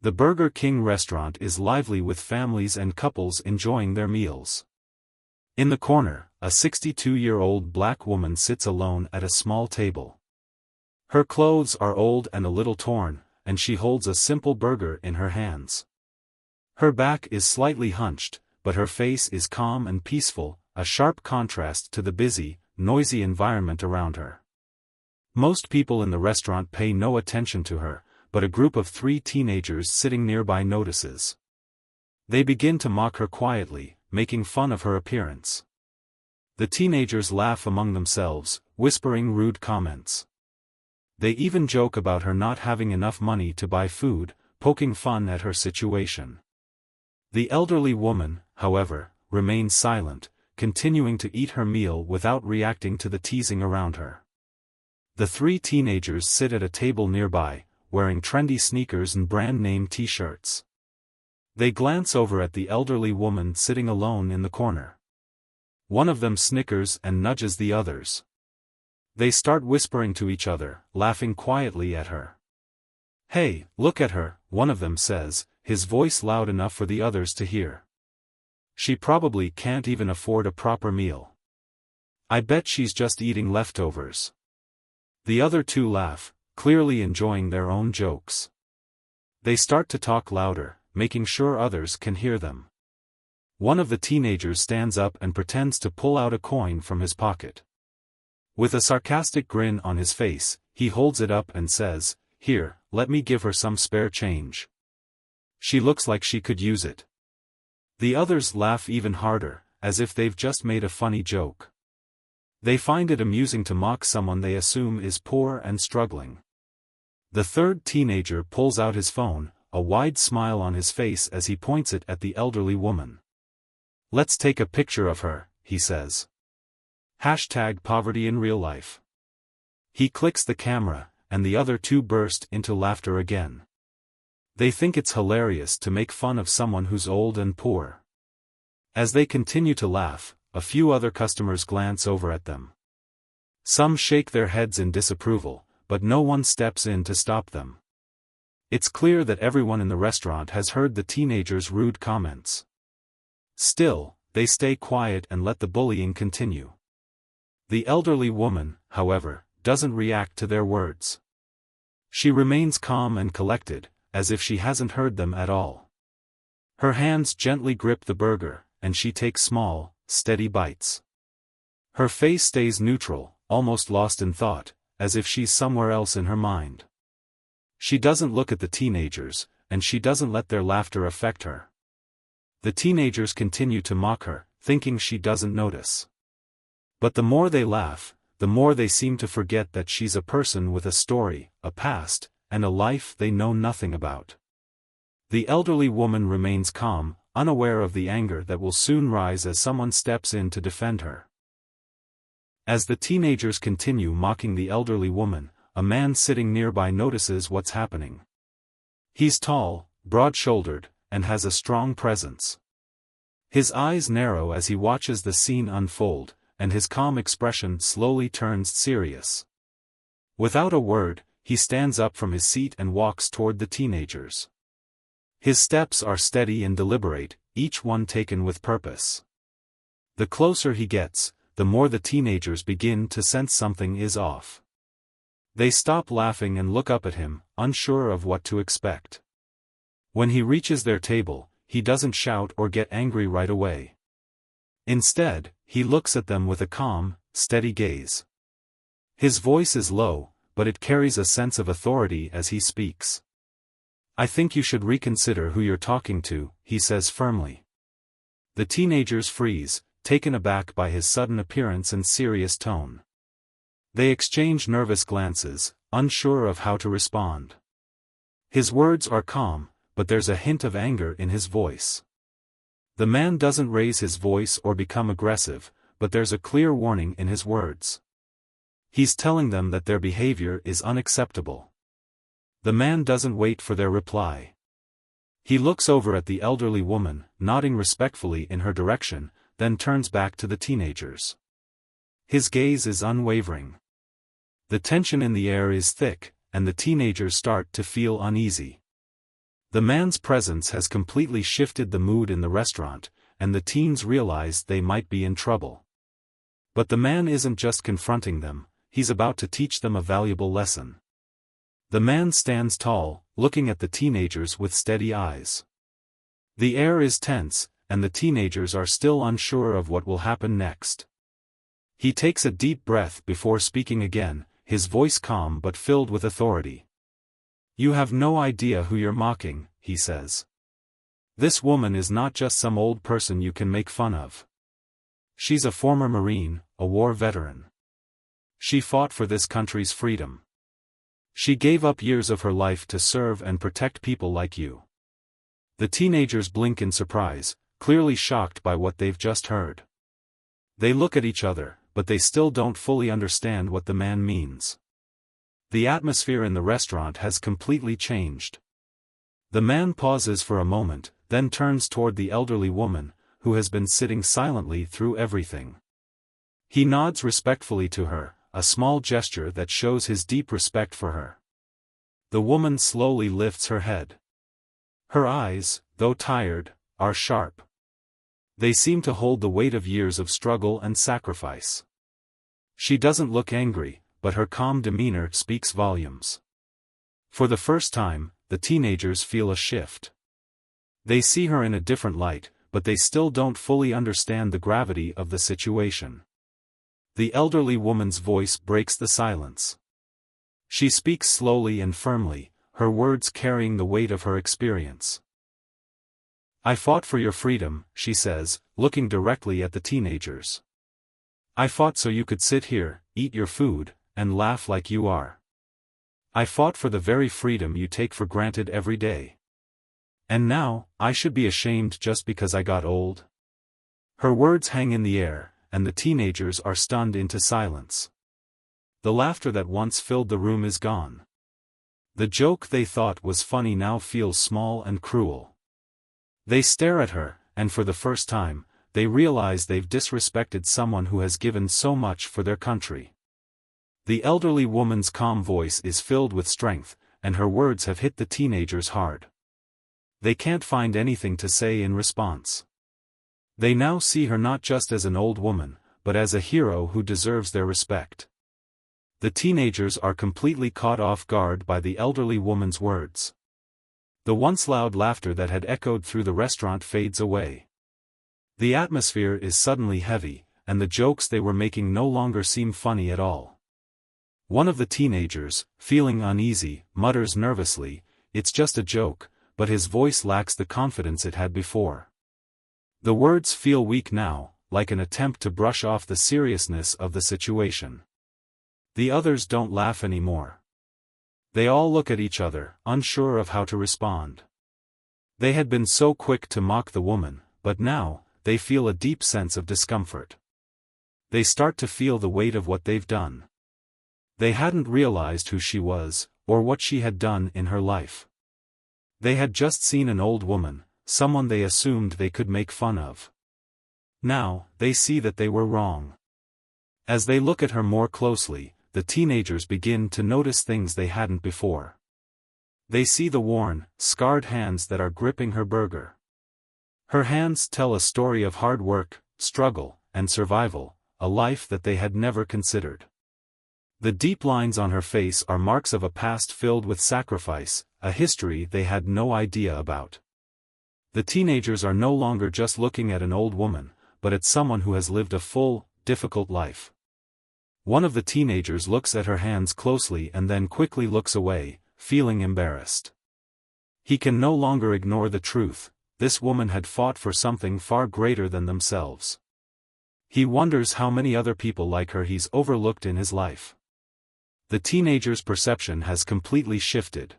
The Burger King restaurant is lively with families and couples enjoying their meals. In the corner, a 62-year-old black woman sits alone at a small table. Her clothes are old and a little torn, and she holds a simple burger in her hands. Her back is slightly hunched, but her face is calm and peaceful, a sharp contrast to the busy, noisy environment around her. Most people in the restaurant pay no attention to her, but a group of 3 teenagers sitting nearby notices. They begin to mock her quietly, making fun of her appearance. The teenagers laugh among themselves, whispering rude comments. They even joke about her not having enough money to buy food, poking fun at her situation. The elderly woman, however, remains silent, continuing to eat her meal without reacting to the teasing around her. The 3 teenagers sit at a table nearby, wearing trendy sneakers and brand-name t-shirts. They glance over at the elderly woman sitting alone in the corner. One of them snickers and nudges the others. They start whispering to each other, laughing quietly at her. "Hey, look at her," one of them says, his voice loud enough for the others to hear. "She probably can't even afford a proper meal. I bet she's just eating leftovers." The other 2 laugh, clearly enjoying their own jokes. They start to talk louder, making sure others can hear them. One of the teenagers stands up and pretends to pull out a coin from his pocket. With a sarcastic grin on his face, he holds it up and says, "Here, let me give her some spare change. She looks like she could use it." The others laugh even harder, as if they've just made a funny joke. They find it amusing to mock someone they assume is poor and struggling. The 3rd teenager pulls out his phone, a wide smile on his face as he points it at the elderly woman. "Let's take a picture of her," he says. #poverty in real life. He clicks the camera, and the other 2 burst into laughter again. They think it's hilarious to make fun of someone who's old and poor. As they continue to laugh, a few other customers glance over at them. Some shake their heads in disapproval, but no one steps in to stop them. It's clear that everyone in the restaurant has heard the teenagers' rude comments. Still, they stay quiet and let the bullying continue. The elderly woman, however, doesn't react to their words. She remains calm and collected, as if she hasn't heard them at all. Her hands gently grip the burger, and she takes small, steady bites. Her face stays neutral, almost lost in thought, as if she's somewhere else in her mind. She doesn't look at the teenagers, and she doesn't let their laughter affect her. The teenagers continue to mock her, thinking she doesn't notice. But the more they laugh, the more they seem to forget that she's a person with a story, a past, and a life they know nothing about. The elderly woman remains calm, unaware of the anger that will soon rise as someone steps in to defend her. As the teenagers continue mocking the elderly woman, a man sitting nearby notices what's happening. He's tall, broad-shouldered, and has a strong presence. His eyes narrow as he watches the scene unfold, and his calm expression slowly turns serious. Without a word, he stands up from his seat and walks toward the teenagers. His steps are steady and deliberate, each one taken with purpose. The closer he gets, the more the teenagers begin to sense something is off. They stop laughing and look up at him, unsure of what to expect. When he reaches their table, he doesn't shout or get angry right away. Instead, he looks at them with a calm, steady gaze. His voice is low, but it carries a sense of authority as he speaks. "I think you should reconsider who you're talking to," he says firmly. The teenagers freeze, taken aback by his sudden appearance and serious tone. They exchange nervous glances, unsure of how to respond. His words are calm, but there's a hint of anger in his voice. The man doesn't raise his voice or become aggressive, but there's a clear warning in his words. He's telling them that their behavior is unacceptable. The man doesn't wait for their reply. He looks over at the elderly woman, nodding respectfully in her direction, then turns back to the teenagers. His gaze is unwavering. The tension in the air is thick, and the teenagers start to feel uneasy. The man's presence has completely shifted the mood in the restaurant, and the teens realize they might be in trouble. But the man isn't just confronting them, he's about to teach them a valuable lesson. The man stands tall, looking at the teenagers with steady eyes. The air is tense, and the teenagers are still unsure of what will happen next. He takes a deep breath before speaking again, his voice calm but filled with authority. "You have no idea who you're mocking," he says. "This woman is not just some old person you can make fun of. She's a former Marine, a war veteran. She fought for this country's freedom. She gave up years of her life to serve and protect people like you." The teenagers blink in surprise, clearly shocked by what they've just heard. They look at each other, but they still don't fully understand what the man means. The atmosphere in the restaurant has completely changed. The man pauses for a moment, then turns toward the elderly woman, who has been sitting silently through everything. He nods respectfully to her, a small gesture that shows his deep respect for her. The woman slowly lifts her head. Her eyes, though tired, are sharp. They seem to hold the weight of years of struggle and sacrifice. She doesn't look angry, but her calm demeanor speaks volumes. For the first time, the teenagers feel a shift. They see her in a different light, but they still don't fully understand the gravity of the situation. The elderly woman's voice breaks the silence. She speaks slowly and firmly, her words carrying the weight of her experience. "I fought for your freedom," she says, looking directly at the teenagers. "I fought so you could sit here, eat your food, and laugh like you are. I fought for the very freedom you take for granted every day. And now, I should be ashamed just because I got old?" Her words hang in the air, and the teenagers are stunned into silence. The laughter that once filled the room is gone. The joke they thought was funny now feels small and cruel. They stare at her, and for the first time, they realize they've disrespected someone who has given so much for their country. The elderly woman's calm voice is filled with strength, and her words have hit the teenagers hard. They can't find anything to say in response. They now see her not just as an old woman, but as a hero who deserves their respect. The teenagers are completely caught off guard by the elderly woman's words. The once loud laughter that had echoed through the restaurant fades away. The atmosphere is suddenly heavy, and the jokes they were making no longer seem funny at all. One of the teenagers, feeling uneasy, mutters nervously, "It's just a joke," but his voice lacks the confidence it had before. The words feel weak now, like an attempt to brush off the seriousness of the situation. The others don't laugh anymore. They all look at each other, unsure of how to respond. They had been so quick to mock the woman, but now, they feel a deep sense of discomfort. They start to feel the weight of what they've done. They hadn't realized who she was, or what she had done in her life. They had just seen an old woman, someone they assumed they could make fun of. Now, they see that they were wrong. As they look at her more closely, the teenagers begin to notice things they hadn't before. They see the worn, scarred hands that are gripping her burger. Her hands tell a story of hard work, struggle, and survival, a life that they had never considered. The deep lines on her face are marks of a past filled with sacrifice, a history they had no idea about. The teenagers are no longer just looking at an old woman, but at someone who has lived a full, difficult life. One of the teenagers looks at her hands closely and then quickly looks away, feeling embarrassed. He can no longer ignore the truth: this woman had fought for something far greater than themselves. He wonders how many other people like her he's overlooked in his life. The teenager's perception has completely shifted.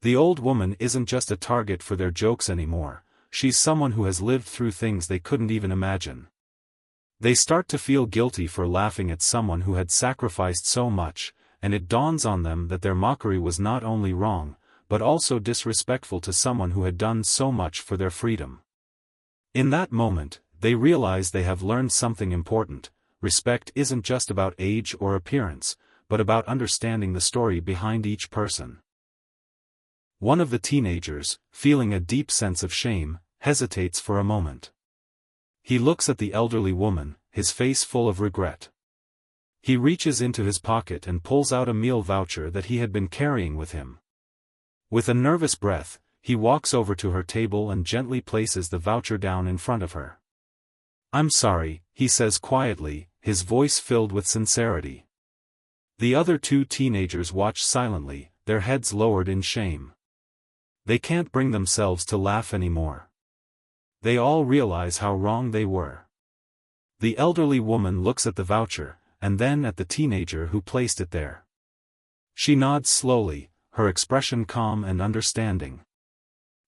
The old woman isn't just a target for their jokes anymore, she's someone who has lived through things they couldn't even imagine. They start to feel guilty for laughing at someone who had sacrificed so much, and it dawns on them that their mockery was not only wrong, but also disrespectful to someone who had done so much for their freedom. In that moment, they realize they have learned something important: respect isn't just about age or appearance, but about understanding the story behind each person. One of the teenagers, feeling a deep sense of shame, hesitates for a moment. He looks at the elderly woman, his face full of regret. He reaches into his pocket and pulls out a meal voucher that he had been carrying with him. With a nervous breath, he walks over to her table and gently places the voucher down in front of her. "I'm sorry," he says quietly, his voice filled with sincerity. The other two teenagers watch silently, their heads lowered in shame. They can't bring themselves to laugh anymore. They all realize how wrong they were. The elderly woman looks at the voucher, and then at the teenager who placed it there. She nods slowly, her expression calm and understanding.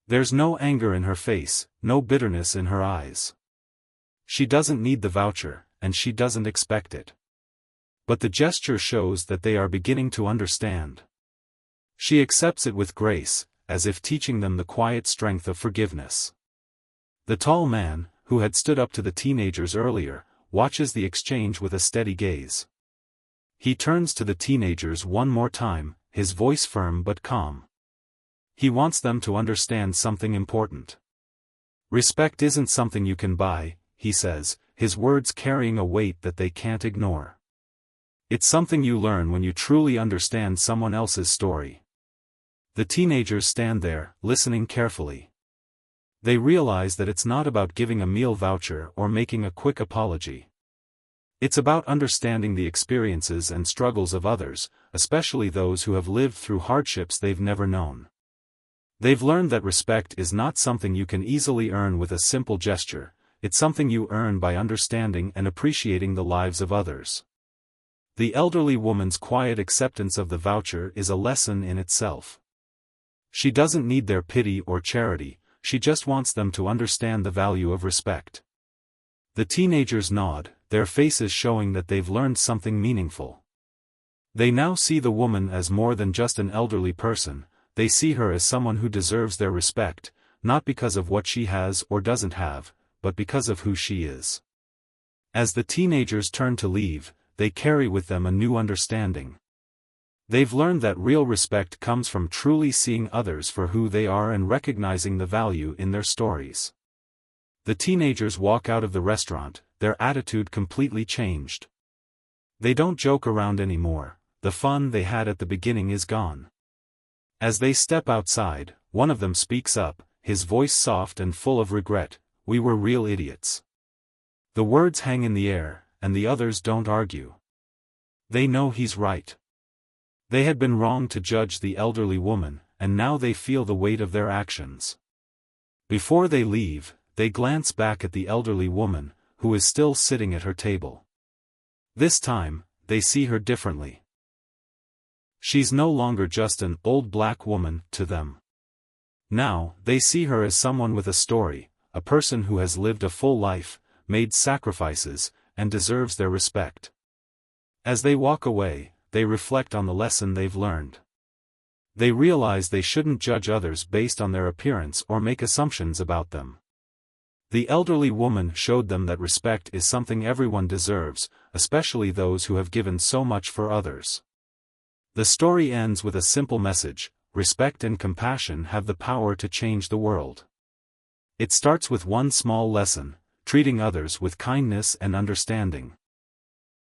There's no anger in her face, no bitterness in her eyes. She doesn't need the voucher, and she doesn't expect it. But the gesture shows that they are beginning to understand. She accepts it with grace, as if teaching them the quiet strength of forgiveness. The tall man, who had stood up to the teenagers earlier, watches the exchange with a steady gaze. He turns to the teenagers one more time, his voice firm but calm. He wants them to understand something important. Respect isn't something you can buy, he says, his words carrying a weight that they can't ignore. It's something you learn when you truly understand someone else's story. The teenagers stand there, listening carefully. They realize that it's not about giving a meal voucher or making a quick apology. It's about understanding the experiences and struggles of others, especially those who have lived through hardships they've never known. They've learned that respect is not something you can easily earn with a simple gesture, it's something you earn by understanding and appreciating the lives of others. The elderly woman's quiet acceptance of the voucher is a lesson in itself. She doesn't need their pity or charity, she just wants them to understand the value of respect. The teenagers nod, their faces showing that they've learned something meaningful. They now see the woman as more than just an elderly person, they see her as someone who deserves their respect, not because of what she has or doesn't have, but because of who she is. As the teenagers turn to leave, they carry with them a new understanding. They've learned that real respect comes from truly seeing others for who they are and recognizing the value in their stories. The teenagers walk out of the restaurant, their attitude completely changed. They don't joke around anymore, the fun they had at the beginning is gone. As they step outside, one of them speaks up, his voice soft and full of regret, "We were real idiots." The words hang in the air, and the others don't argue. They know he's right. They had been wrong to judge the elderly woman, and now they feel the weight of their actions. Before they leave, they glance back at the elderly woman, who is still sitting at her table. This time, they see her differently. She's no longer just an old black woman to them. Now, they see her as someone with a story, a person who has lived a full life, made sacrifices, and deserves their respect. As they walk away, they reflect on the lesson they've learned. They realize they shouldn't judge others based on their appearance or make assumptions about them. The elderly woman showed them that respect is something everyone deserves, especially those who have given so much for others. The story ends with a simple message: respect and compassion have the power to change the world. It starts with one small lesson: treating others with kindness and understanding.